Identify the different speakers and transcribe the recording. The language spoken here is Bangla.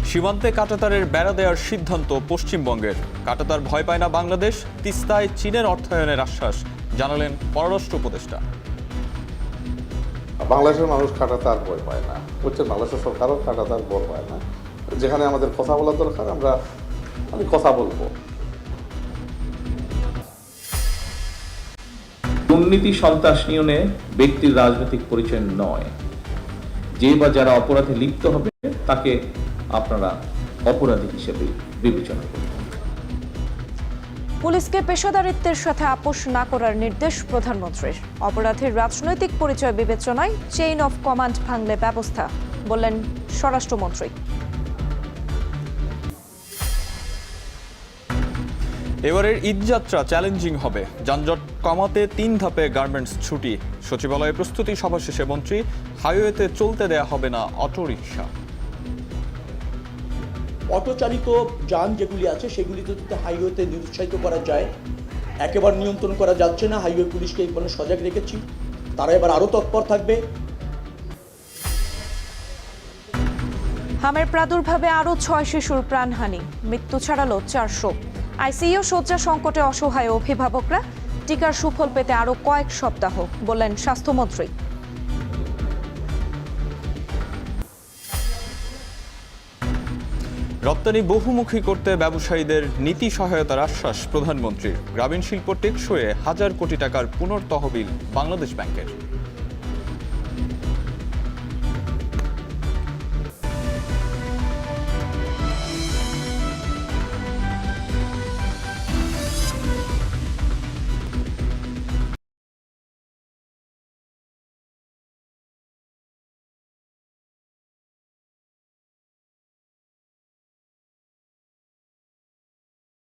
Speaker 1: সীমান্তে কাঁটাতারের বেড়া দেওয়ার সিদ্ধান্ত পশ্চিমবঙ্গের। কাঁটাতার ভয় পায় না বাংলাদেশ, তিস্তায় চীনের অর্থায়নের আশ্বাস জানালেন পররাষ্ট্র উপদেষ্টা।
Speaker 2: বাংলাদেশের মানুষ কাঁটাতার ভয় পায় না, বাংলাদেশের সরকারও কাঁটাতার ভয় পায় না। যেখানে আমাদের কথা বলা দরকার আমি কথা বলবো।
Speaker 3: দুর্নীতি সন্ত্রাস নিয়নে ব্যক্তির রাজনৈতিক পরিচয় নয়। যে বা যারা অপরাধে লিপ্ত হবে তাকে আপনারা অপরাধী হিসেবে বিবেচনা করবেন।
Speaker 4: পুলিশকে পেশাদারিত্বের সাথে আপোষ না করার নির্দেশ প্রধানমন্ত্রীর। অপরাধের রাজনৈতিক পরিচয় বিবেচনায় চেইন অফ কমান্ড ভাঙলে ব্যবস্থা, বললেন স্বরাষ্ট্রমন্ত্রী।
Speaker 1: এবারের ঈদযাত্রা চ্যালেঞ্জিং হবে, যানজট কমাতে 3 ধাপে গার্মেন্টস ছুটি। সচিবালয়ে প্রস্তুতি সভা শেষে মন্ত্রী, হাইওয়েতে চলতে দেয়া হবে না অটোরিকশা।
Speaker 5: অটোচালিত যান যেগুলি আছে সেগুলিতে যদি হাইওয়েতে নিরুৎসাহিত করা যায়, একেবারে নিয়ন্ত্রণ করা যাচ্ছে না। হাইওয়ে পুলিশকে এই পর্যন্ত সজাগ রেখেছি, তারা এবার আরও তৎপর থাকবে।
Speaker 4: হামের প্রাদুর্ভাবে আরও 6 শিশুর প্রাণহানি, মৃত্যু ছাড়ালো 400। আইসিইউ শয্যা সংকটে অসহায় অভিভাবকরা, টিকার সুফল পেতে আরও কয়েক সপ্তাহ, বললেন স্বাস্থ্যমন্ত্রী।
Speaker 1: রপ্তানি বহুমুখী করতে ব্যবসায়ীদের নীতি সহায়তার আশ্বাস প্রধানমন্ত্রীর। গ্রামীণ শিল্প টেকসইয়ে 1000 কোটি টাকার পুনর্তহবিল বাংলাদেশ ব্যাংকের।